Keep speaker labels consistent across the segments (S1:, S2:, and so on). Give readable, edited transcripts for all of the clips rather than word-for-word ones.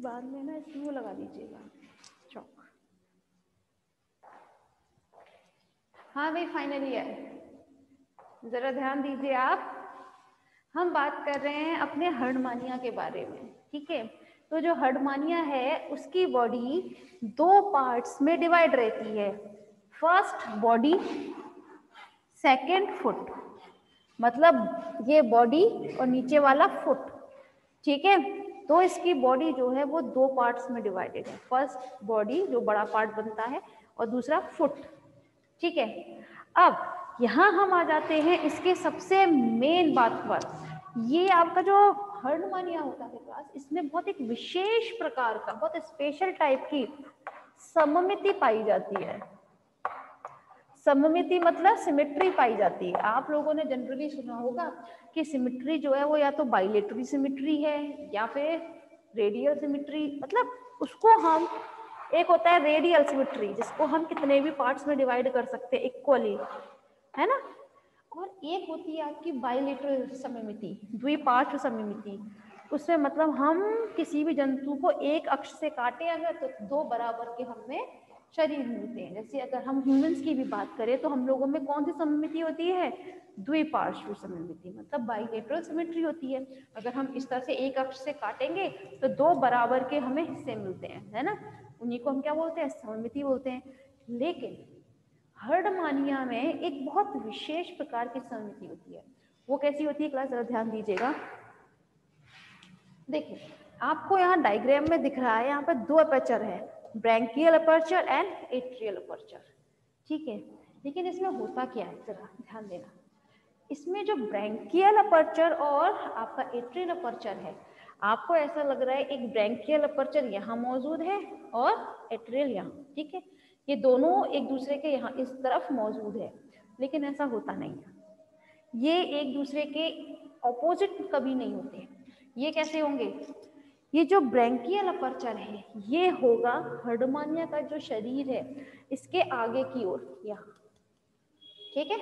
S1: बाद में ना इसमें वो लगा दीजिएगा चौक। हाँ भाई फाइनल ईयर, जरा ध्यान दीजिए आप। हम बात कर रहे हैं अपने हर्डमानिया के बारे में, ठीक है। तो जो हर्डमानिया है उसकी बॉडी दो पार्ट्स में डिवाइड रहती है, फर्स्ट बॉडी, सेकंड फुट। मतलब ये बॉडी और नीचे वाला फुट, ठीक है। तो इसकी बॉडी जो है वो दो पार्ट्स में डिवाइडेड है, फर्स्ट बॉडी जो बड़ा पार्ट बनता है और दूसरा फुट, ठीक है। अब यहाँ हम आ जाते हैं इसके सबसे मेन बात पर। ये आपका जो हर्डमानिया होता है क्लास, इसमें बहुत एक विशेष प्रकार का, बहुत स्पेशल टाइप की सममिति पाई जाती है। सममिति मतलब सिमेट्री पाई जाती है। आप लोगों ने जनरली सुना होगा कि सिमेट्री जो है वो या तो बाइलेटरी सिमेट्री है या फिर रेडियल सिमेट्री। मतलब उसको हम, एक होता है रेडियल सिमेट्री जिसको हम कितने भी पार्ट्स में डिवाइड कर सकते हैं इक्वली, है ना। और एक होती है आपकी बाइलेटरल सममिति, द्विपार्श्व सममिति। उसमें मतलब हम किसी भी जंतु को एक अक्ष से काटे अगर तो दो बराबर के हमें शरीर मिलते हैं। जैसे अगर हम ह्यूमंस की भी बात करें तो हम लोगों में कौन सी सममिति होती है, द्विपार्श्व सममिति, मतलब बाइलेटरल सिमेट्री होती है। अगर हम इस तरह से एक अक्ष से काटेंगे तो दो बराबर के हमें हिस्से मिलते हैं, है ना। उन्हीं को हम क्या बोलते हैं, सममिति बोलते हैं। लेकिन हर्डमानिया में एक बहुत विशेष प्रकार की सममिति होती है। वो कैसी होती है क्लास, जरा ध्यान दीजिएगा। देखिए आपको यहाँ डायग्राम में दिख रहा है, यहाँ पर दो अपर्चर है, branchial aperture and atrial aperture, ठीक है। लेकिन इसमें होता क्या है, जरा ध्यान देना। इसमें जो ब्रैंकियल अपर्चर और आपका एट्रियल अपर्चर है, आपको ऐसा लग रहा है एक ब्रैंकियल अपर्चर यहाँ मौजूद है और एट्रियल यहाँ, ठीक है। ये दोनों एक दूसरे के यहाँ इस तरफ मौजूद है, लेकिन ऐसा होता नहीं है। ये एक दूसरे के ऑपोजिट कभी नहीं होते। ये कैसे होंगे, ये जो ब्रैंकियल अपर्चर है ये होगा हर्डमानिया का जो शरीर है इसके आगे की ओर यहाँ, ठीक है।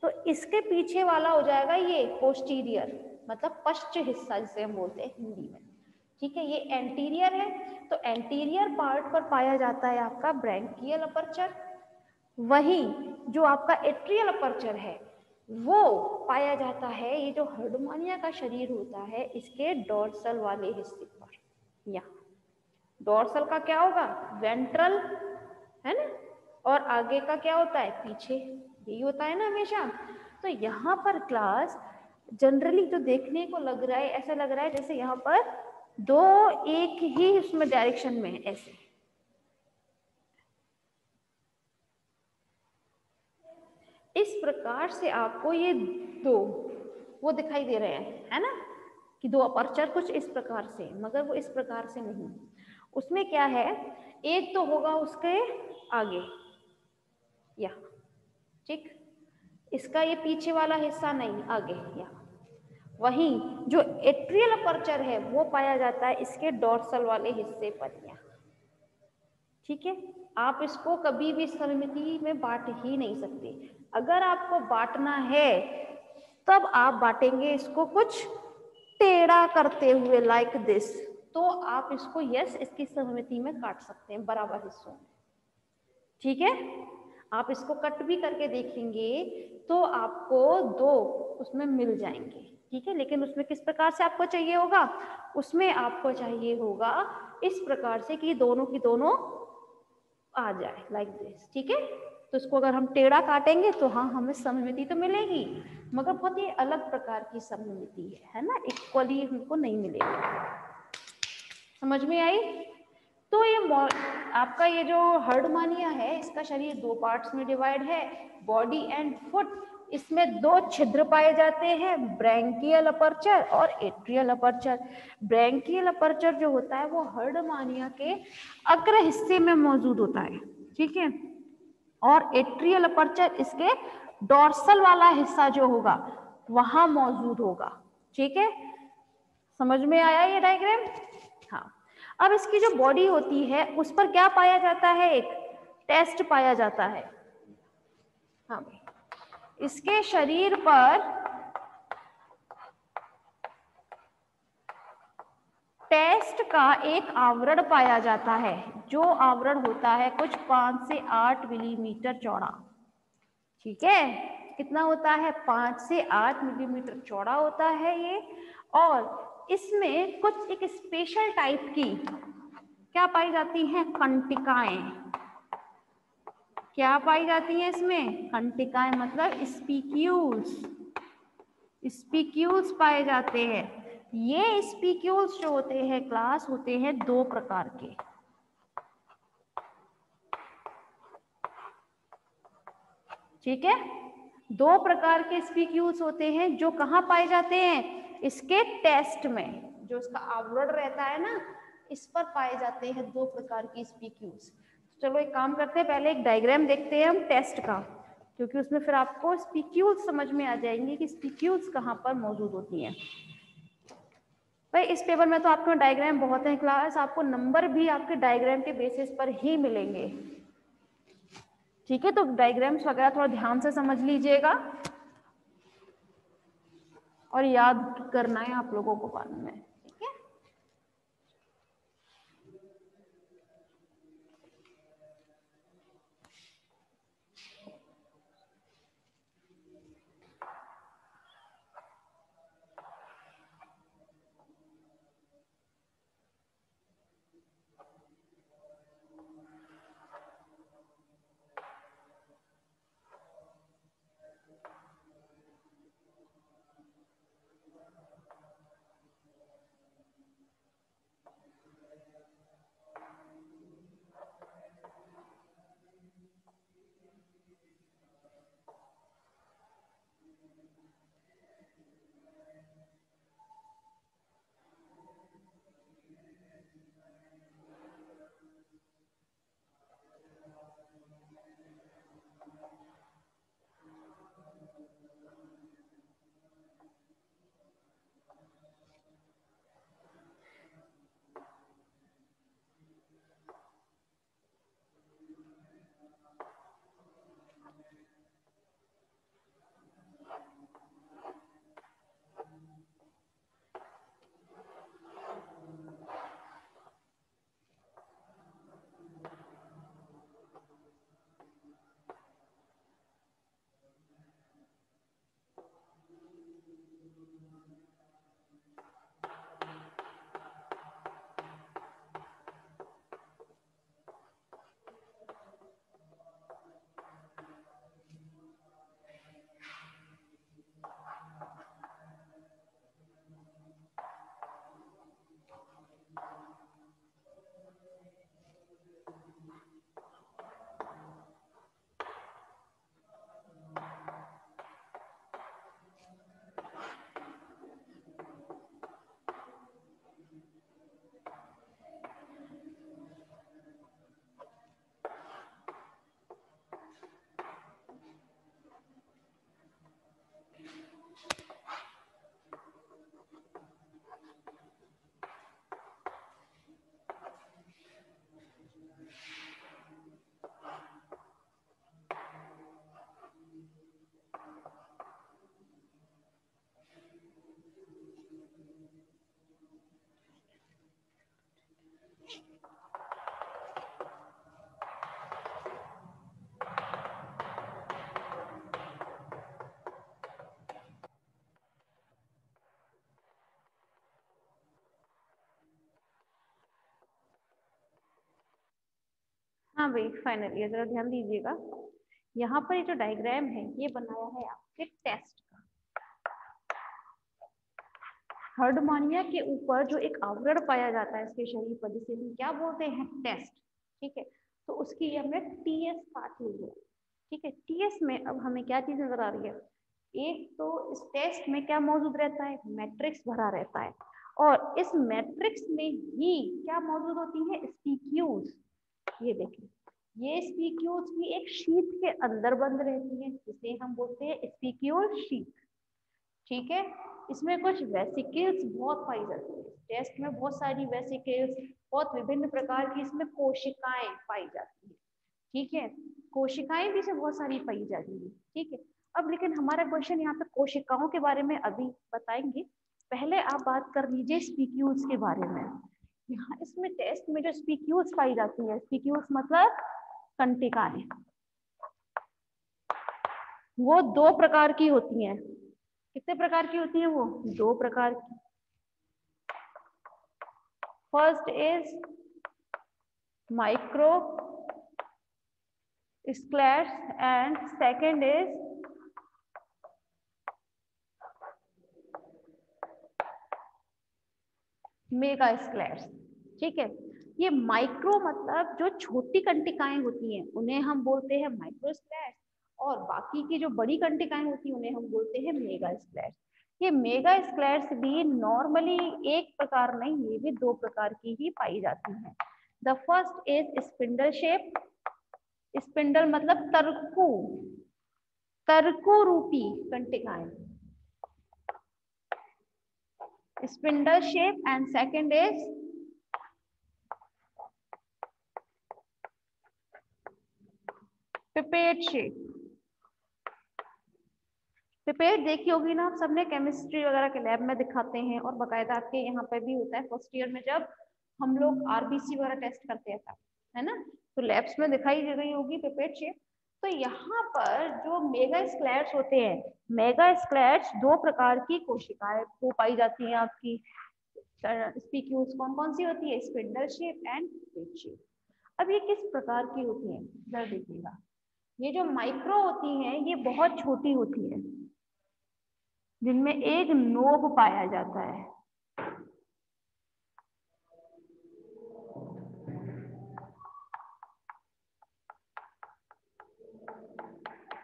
S1: तो इसके पीछे वाला हो जाएगा ये पोस्टीरियर, मतलब पश्च हिस्सा जिसे हम बोलते हैं हिंदी में, ठीक है। ये एंटीरियर है, तो एंटीरियर पार्ट पर पाया जाता है आपका ब्रैंकियल अपर्चर। वहीं जो आपका एट्रियल अपर्चर है वो पाया जाता है, ये जो हर्डमानिया का शरीर होता है इसके डोर्सल वाले हिस्से पर। यहाँ डोर्सल का क्या होगा, वेंट्रल, है ना, और आगे का क्या होता है, पीछे, यही होता है ना हमेशा। तो यहाँ पर क्लास जनरली जो देखने को लग रहा है, ऐसा लग रहा है जैसे यहाँ पर दो एक ही उसमें डायरेक्शन में है, ऐसे इस प्रकार से आपको ये दो वो दिखाई दे रहे हैं, है ना, कि दो अपर्चर कुछ इस प्रकार से, मगर वो इस प्रकार से नहीं। उसमें क्या है, एक तो होगा उसके आगे या, ठीक, इसका ये पीछे वाला हिस्सा नहीं, आगे या। वहीं जो एट्रियल अपर्चर है वो पाया जाता है इसके डोर्सल वाले हिस्से पर या, ठीक है। आप इसको कभी भी सममिति में बांट ही नहीं सकते। अगर आपको बांटना है तब आप बांटेंगे इसको कुछ टेढ़ा करते हुए, लाइक दिस, तो आप इसको यस इसकी सममिति में काट सकते हैं बराबर हिस्सों में, ठीक है। आप इसको कट भी करके देखेंगे तो आपको दो उसमें मिल जाएंगे, ठीक है। लेकिन उसमें किस प्रकार से आपको चाहिए होगा, उसमें आपको चाहिए होगा इस प्रकार से कि दोनों की दोनों आ जाए, लाइक दिस, ठीक है। तो इसको अगर हम टेढ़ा काटेंगे तो हाँ हमें सममिति तो मिलेगी, मगर बहुत ही अलग प्रकार की सममिति है ना, इक्वली हमको नहीं मिलेगी। समझ में आई। तो ये आपका ये जो हर्डमानिया है इसका शरीर दो पार्ट्स में डिवाइड है, बॉडी एंड फुट। इसमें दो छिद्र पाए जाते हैं, ब्रैंकियल अपर्चर और एट्रियल अपर्चर। ब्रैंकियल अपर्चर जो होता है वो हर्डमानिया के अग्र हिस्से में मौजूद होता है, ठीक है। और एट्रियल अपर्चर इसके डोर्सल वाला हिस्सा जो होगा वहां मौजूद होगा, ठीक है। समझ में आया ये डायग्राम। हाँ, अब इसकी जो बॉडी होती है उस पर क्या पाया जाता है, एक टेस्ट पाया जाता है। हाँ भाई, इसके शरीर पर टेस्ट का एक आवरण पाया जाता है, जो आवरण होता है कुछ 5 से 8 मिलीमीटर चौड़ा। ठीक है, कितना होता है? 5 से 8 मिलीमीटर चौड़ा होता है ये। और इसमें कुछ एक स्पेशल टाइप की क्या पाई जाती हैं? कंटिकाएं। क्या पाई जाती हैं इसमें? कंटिकाएं, मतलब स्पीक्यूल्स। स्पीक्यूल्स पाए जाते हैं। ये स्पीक्यूल्स जो होते हैं क्लास, होते हैं 2 प्रकार के। ठीक है, 2 प्रकार के स्पीक्यूल्स होते हैं जो कहाँ पाए जाते हैं? इसके टेस्ट में, जो इसका आवरण रहता है ना, इस पर पाए जाते हैं 2 प्रकार की स्पीक्यूल्स। चलो एक काम करते हैं, पहले एक डायग्राम देखते हैं हम टेस्ट का, क्योंकि उसमें फिर आपको स्पीक्यूल्स समझ में आ जाएंगे कि स्पीक्यूल्स कहाँ पर मौजूद होती हैं। भाई इस पेपर में तो आपको डायग्राम बहुत है क्लास, आपको नंबर भी आपके डायग्राम के बेसिस पर ही मिलेंगे। ठीक है, तो डायग्राम्स वगैरह थोड़ा ध्यान से समझ लीजिएगा और याद करना है आप लोगों को बाद में। ठीक है, हाँ भाई फाइनली जरा ध्यान दीजिएगा, यहाँ पर ये जो डायग्राम है ये बनाया है आपके टेस्ट का। हर्डमानिया के ऊपर जो एक आवरण पाया जाता है इसके शरीर पर, जिसे हम क्या बोलते हैं? टेस्ट। ठीक है, तो उसकी हमने टीएस काट ली है। ठीक है, टीएस में अब हमें क्या चीज नजर आ रही है? एक तो इस टेस्ट में क्या मौजूद रहता है? मैट्रिक्स भरा रहता है, और इस मैट्रिक्स में ही क्या मौजूद होती है? स्पीक्यूल्स। ये देखिए, ये स्पीक्यूल्स भी एक शीट के अंदर बंद रहती है, जिसे हम बोलते हैं स्पीक्यूल शीट। ठीक है, इसमें कुछ वेसिकल्स बहुत पाई जाती है, टेस्ट में बहुत सारी वेसिकल्स, बहुत विभिन्न प्रकार की इसमें कोशिकाएं पाई जाती है। ठीक है, कोशिकाएं भी इसमें बहुत सारी पाई जाती है। ठीक है, अब लेकिन हमारा क्वेश्चन यहाँ पे कोशिकाओं के बारे में अभी बताएंगे, पहले आप बात कर लीजिए स्पीक्यूल्स के बारे में। यहाँ इसमें टेस्ट में जो स्पीक्यूल्स पाई जाती है, स्पीक्यूल्स मतलब कंटिकाएं, वो दो प्रकार की होती हैं। कितने प्रकार की होती है वो? दो प्रकार की। First is micro sclerites and second is mega sclerites. ठीक है, ये माइक्रो मतलब जो छोटी कंटिकाएं होती हैं उन्हें हम बोलते हैं माइक्रो स्क्लेट्स, और बाकी की जो बड़ी कंटिकाएं होती हैं उन्हें हम बोलते हैं मेगा स्क्लेट्स। ये मेगा स्क्लेट्स भी नॉर्मली एक प्रकार नहीं, ये भी दो प्रकार की ही पाई जाती हैं। The first is spindle shape. Spindle मतलब तरकू, तरकू रूपी कंटिकाएं, spindle shape, and second is pipette shape. Pipette देखी होगी ना आप सबने, केमिस्ट्री वगैरह के लैब में दिखाते हैं, और बकायदा आपके यहाँ पे भी होता है फर्स्ट ईयर में जब हम लोग आरबीसी वगैरह टेस्ट करते हैं, है ना, तो लैब्स में दिखाई दे रही होगी पिपेट शेप। तो यहाँ पर जो मेगा स्क्लेट्स होते हैं, मेगा स्क्लेट्स दो प्रकार की कोशिकाएं वो पाई जाती हैं आपकी स्पीक्यूल्स। कौन कौन सी होती है? Spindle shape and pipette shape. अब ये किस प्रकार की होती है जरा देखिएगा। ये जो माइक्रो होती हैं ये बहुत छोटी होती है, जिनमें एक नोब पाया जाता है।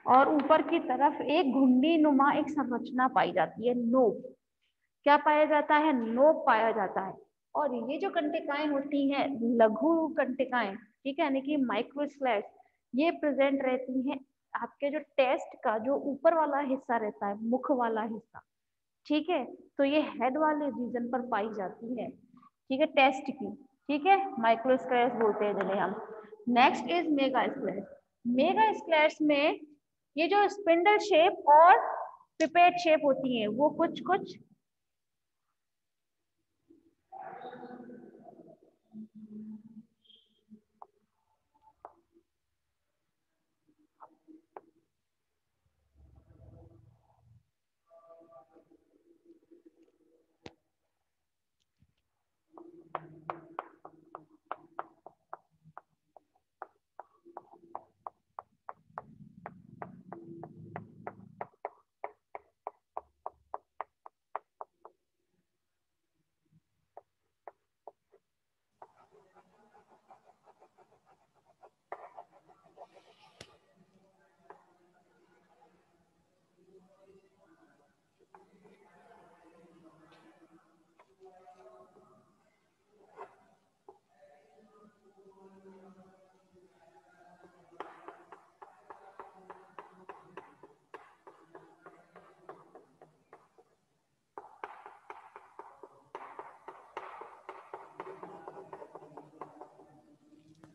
S1: और ऊपर की तरफ एक घुंडी नुमा एक संरचना पाई जाती है, नोब। क्या पाया जाता है? नोब पाया जाता है। और ये जो कंटिकाएं होती हैं लघु कंटिकाएं, ठीक है, यानी कि माइक्रोस्लेट्स, ये प्रेजेंट रहती हैं आपके जो टेस्ट का जो ऊपर वाला हिस्सा रहता है, मुख वाला हिस्सा, ठीक है, तो ये हेड वाले रीजन पर पाई जाती है, ठीक है, टेस्ट की, ठीक है, माइक्रोस्क्लेट्स बोलते हैं जिन्हें हम। Next is mega sclerites. Mega sclerites में ये जो स्पिंडल शेप और पिपेट शेप होती है वो कुछ कुछ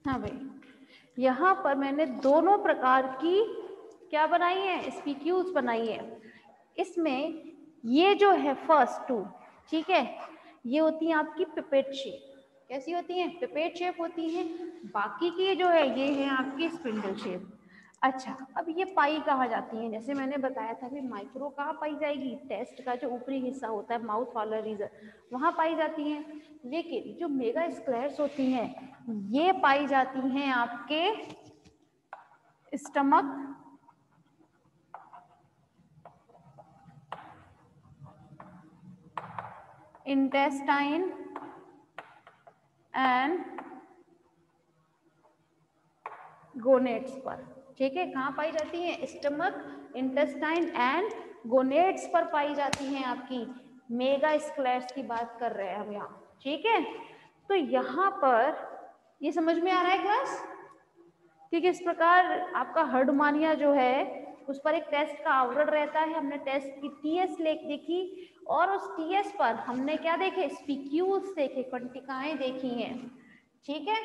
S1: हाँ भाई, यहाँ पर मैंने दोनों प्रकार की क्या बनाई है? स्पीक्यूल्स बनाई है। इसमें ये जो है फर्स्ट टू, ठीक है, ये होती है आपकी पिपेट शेप। कैसी होती हैं? पिपेट शेप होती हैं। बाकी की जो है ये है आपकी स्पिंडल शेप। अच्छा, अब ये पाई कहाँ जाती हैं? जैसे मैंने बताया था कि माइक्रो कहाँ पाई जाएगी? टेस्ट का जो ऊपरी हिस्सा होता है, माउथ वाला रीजन, वहाँ पाई जाती हैं। लेकिन जो मेगा स्क्लेट्स होती हैं ये पाई जाती हैं आपके स्टमक, इंटेस्टाइन एंड गोनेट्स पर। ठीक है, कहाँ पाई जाती हैं? स्टमक, इंटेस्टाइन एंड गोनेट्स पर पाई जाती हैं आपकी मेगा स्क्लेट्स की बात कर रहे हैं हम यहाँ। ठीक है, तो यहाँ पर ये समझ में आ रहा है क्लास कि किस प्रकार आपका हर्डमानिया जो है उस पर एक टेस्ट का आवरण रहता है। हमने टेस्ट की टीएस लेख देखी और उस टीएस पर हमने क्या देखे? स्पीक्यूल्स देखे, कंटिकाएं देखी हैं। ठीक है,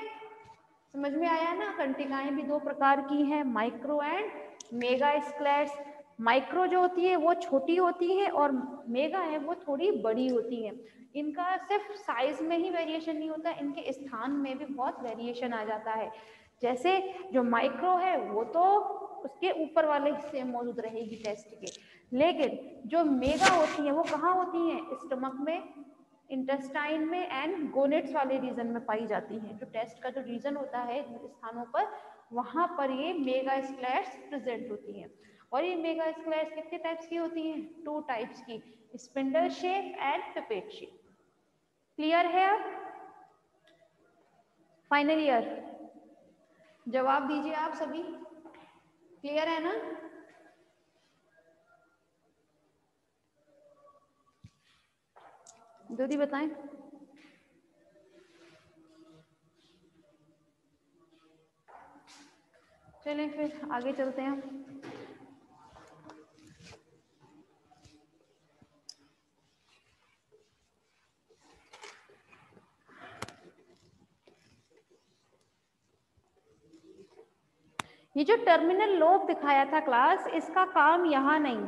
S1: समझ में आया ना? कंटिकाएं भी दो प्रकार की हैं, माइक्रो एंड मेगा स्क्लेट्स। माइक्रो जो होती है वो छोटी होती है और मेगा है वो थोड़ी बड़ी होती है। इनका सिर्फ साइज में ही वेरिएशन नहीं होता, इनके स्थान में भी बहुत वेरिएशन आ जाता है। जैसे जो माइक्रो है वो तो उसके ऊपर वाले हिस्से में मौजूद रहेगी टेस्ट के, लेकिन जो मेगा होती है वो कहाँ होती है, स्टमक में, इंटेस्टाइन में एंड गोनेट्स वाले रीजन में पाई जाती हैं। जो टेस्ट का जो रीजन होता है स्थानों पर, वहां पर ये मेगा स्क्लेट्स प्रेजेंट होती हैं। और ये मेगा स्क्लेट्स कितने टाइप्स की होती हैं, 2 टाइप्स की, spindle shape and pipette shape. Clear है? अब फाइनल ईयर जवाब दीजिए आप सभी, क्लियर है ना? दीदी बताएं। चलें फिर आगे चलते हैं। ये जो टर्मिनल लोब दिखाया था क्लास, इसका काम यहाँ नहीं,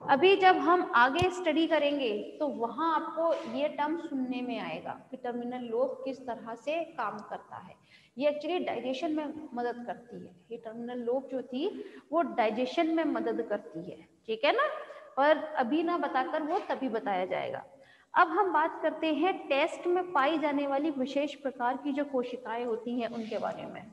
S1: अभी जब हम आगे स्टडी करेंगे तो वहां आपको ये टर्म सुनने में आएगा कि टर्मिनल लोब किस तरह से काम करता है। ये एक्चुअली डाइजेशन में मदद करती है। ये टर्मिनल लोब जो थी वो डाइजेशन में मदद करती है, ठीक है ना? पर अभी ना बताकर वो तभी बताया जाएगा। अब हम बात करते हैं टेस्ट में पाई जाने वाली विशेष प्रकार की जो कोशिकाएं होती हैं उनके बारे में।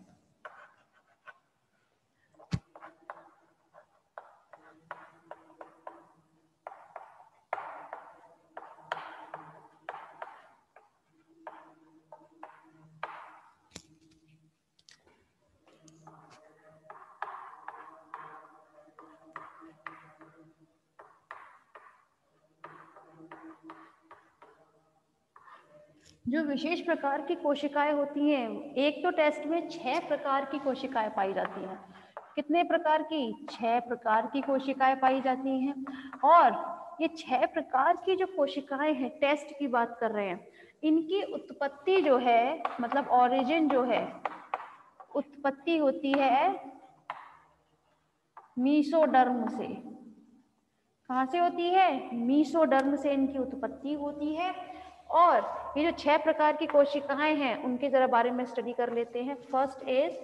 S1: जो विशेष प्रकार की कोशिकाएं होती हैं, एक तो टेस्ट में 6 प्रकार की कोशिकाएं पाई जाती हैं। कितने प्रकार की? 6 प्रकार की कोशिकाएं पाई जाती हैं। और ये 6 प्रकार की जो कोशिकाएं हैं, टेस्ट की बात कर रहे हैं, इनकी उत्पत्ति जो है, मतलब ओरिजिन जो है, उत्पत्ति होती है मीसोडर्म से। कहाँ से होती है? मीसोडर्म से इनकी उत्पत्ति होती है। और ये जो 6 प्रकार की कोशिकाएं हैं उनके जरा बारे में स्टडी कर लेते हैं। फर्स्ट इज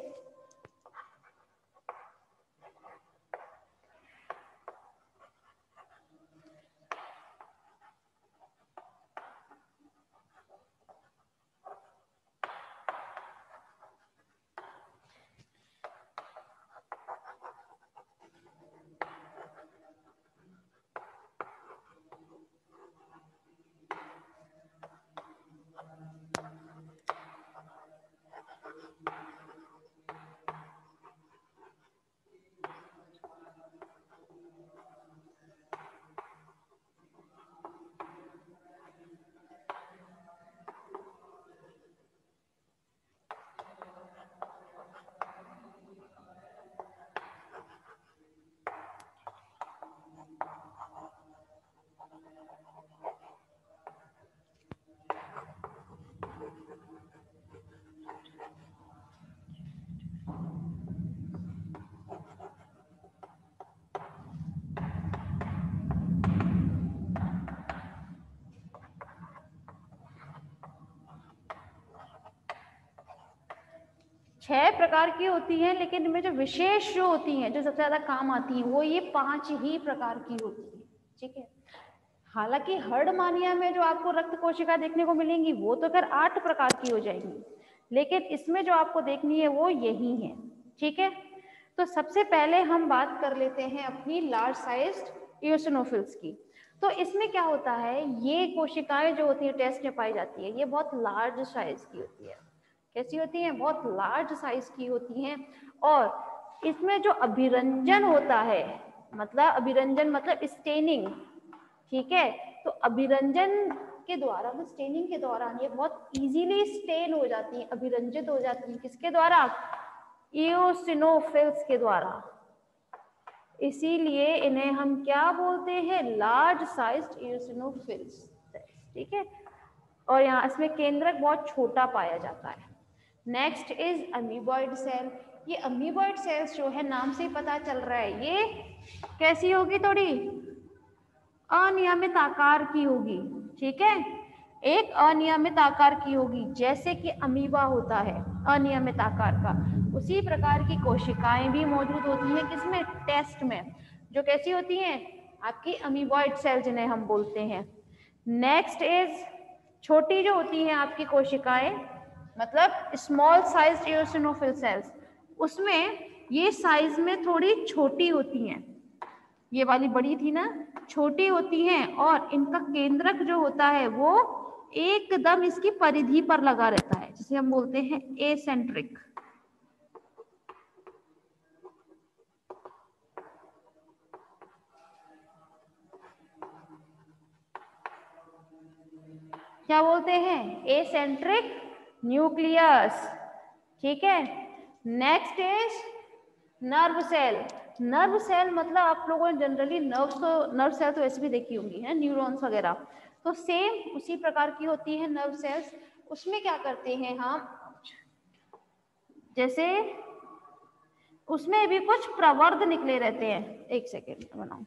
S1: छह प्रकार की होती हैं, लेकिन इनमें जो विशेष जो होती हैं, जो सबसे ज्यादा काम आती हैं, वो ये 5 ही प्रकार की होती है, ठीक है। हालांकि हर्डमानिया में जो आपको रक्त कोशिका देखने को मिलेंगी वो तो फिर 8 प्रकार की हो जाएंगी, लेकिन इसमें जो आपको देखनी है वो यही है, ठीक है। तो सबसे पहले हम बात कर लेते हैं अपनी लार्ज साइज्ड इओसिनोफिल्स की। तो इसमें क्या होता है, ये कोशिकाएं जो होती है टेस्ट में पाई जाती है, ये बहुत लार्ज साइज की होती है। कैसी होती हैं? बहुत लार्ज साइज की होती हैं। और इसमें जो अभिरंजन होता है, मतलब अभिरंजन मतलब स्टेनिंग, ठीक है। तो अभिरंजन के द्वारा, स्टेनिंग के दौरान ये बहुत इजीली स्टेन हो जाती है, अभिरंजित हो जाती है। किसके द्वारा? इओसिनोफिल्स के द्वारा। इसीलिए इन्हें हम क्या बोलते हैं? लार्ज साइज्ड इओसिनोफिल्स, ठीक है। और यहाँ इसमें केंद्रक बहुत छोटा पाया जाता है। Next is amoeboid cell. ये अमीबॉइड सेल्स जो है, नाम से ही पता चल रहा है, ये कैसी होगी, थोड़ी अनियमित आकार की होगी, ठीक है, एक अनियमित आकार की होगी, जैसे कि अमीबा होता है अनियमित आकार का, उसी प्रकार की कोशिकाएं भी मौजूद होती हैं किसमें, टेस्ट में, जो कैसी होती हैं, आपकी अमीबॉइड सेल जिन्हें हम बोलते हैं। नेक्स्ट इज छोटी जो होती हैं आपकी कोशिकाएं, मतलब स्मॉल साइज इओसिनोफिल सेल्स, उसमें ये साइज में थोड़ी छोटी होती हैं, ये वाली बड़ी थी ना, छोटी होती हैं, और इनका केंद्रक जो होता है वो एकदम इसकी परिधि पर लगा रहता है, जिसे हम बोलते हैं एसेंट्रिक। क्या बोलते हैं, एसेंट्रिक न्यूक्लियस, ठीक है। Next is nerve cell. Nerve cell मतलब आप लोगों ने जनरली नर्व सेल तो ऐसे भी देखी होंगी है, न्यूरॉन्स वगैरह, तो सेम उसी प्रकार की होती है नर्व सेल्स। उसमें क्या करते हैं हम, जैसे उसमें भी कुछ प्रवर्ध निकले रहते हैं, एक सेकेंड बनाओ,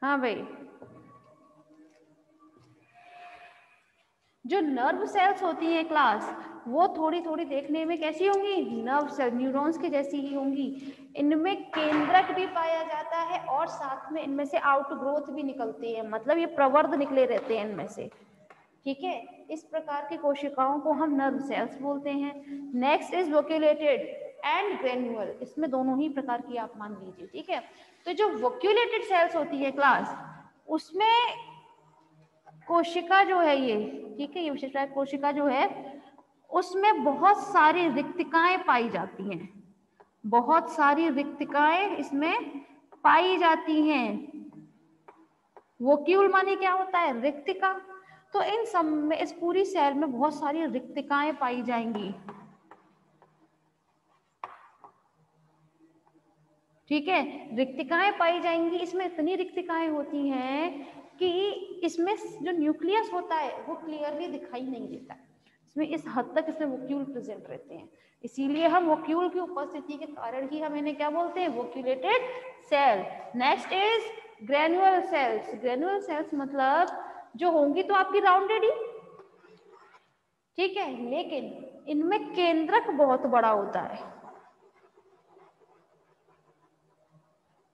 S1: हाँ भाई, जो नर्व सेल्स होती हैं क्लास, वो थोड़ी थोड़ी देखने में कैसी होंगी, नर्व सेल न्यूरॉन्स की जैसी ही होंगी। इनमें केंद्रक भी पाया जाता है और साथ में इनमें से आउटग्रोथ भी निकलती है, मतलब ये प्रवर्ध निकले रहते हैं इनमें से, ठीक है। इस प्रकार की कोशिकाओं को हम नर्व सेल्स बोलते हैं। नेक्स्ट इज वोक्यूलेटेड एंड ग्रेन्युअल, इसमें दोनों ही प्रकार की आप मान लीजिए, ठीक है। तो जो वोक्यूलेटेड सेल्स होती है क्लास, उसमें कोशिका जो है ये, ठीक है, ये विशेषता कोशिका जो है उसमें बहुत सारी रिक्तिकाएं पाई जाती हैं, बहुत सारी रिक्तिकाएं इसमें पाई जाती हैं। वोक्यूल माने क्या होता है, रिक्तिका, तो इन सब में, इस पूरी सेल में बहुत सारी रिक्तिकाएं पाई जाएंगी, ठीक है, रिक्तिकाएं पाई जाएंगी। इसमें इतनी रिक्तिकाएं होती हैं कि इसमें जो न्यूक्लियस होता है वो क्लियरली दिखाई नहीं देता, इसमें इस हद तक इसमें वोक्यूल प्रेजेंट रहते हैं, इसीलिए हम वोक्यूल की उपस्थिति के कारण ही हम इन्हें क्या बोलते हैं, vacuolated cell. Next is granular cells. Granular cells मतलब जो होंगी तो आपकी राउंडेड ही, ठीक है, लेकिन इनमें केंद्रक बहुत बड़ा होता है,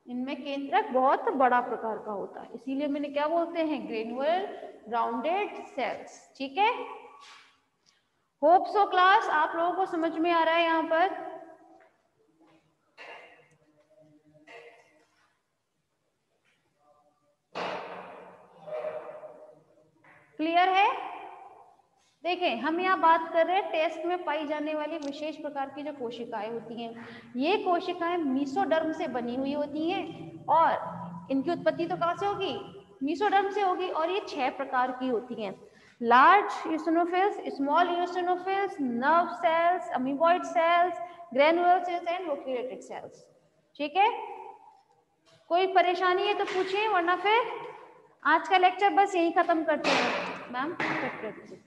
S1: इनमें केंद्रक बहुत बड़ा प्रकार का होता है, इसीलिए मैंने क्या बोलते हैं, ग्रेन्युलर राउंडेड सेल्स, ठीक है। होप सो क्लास आप लोगों को समझ में आ रहा है यहाँ पर, क्लियर है। देखें, हम यहाँ बात कर रहे हैं टेस्ट में पाई जाने वाली विशेष प्रकार की जो कोशिकाएं होती हैं, ये कोशिकाएं मीसोडर्म से बनी हुई होती हैं, और इनकी उत्पत्ति तो कहाँ से होगी, मीसोडर्म से होगी, और ये 6 प्रकार की होती हैं, large eosinophils, small eosinophils, nerve cells, amoeboid cells, granular cells and vacuolated cells, ठीक है। कोई परेशानी है तो पूछिए, वरना फिर आज का लेक्चर बस यही खत्म करते हैं। मैम कट कर दीजिए।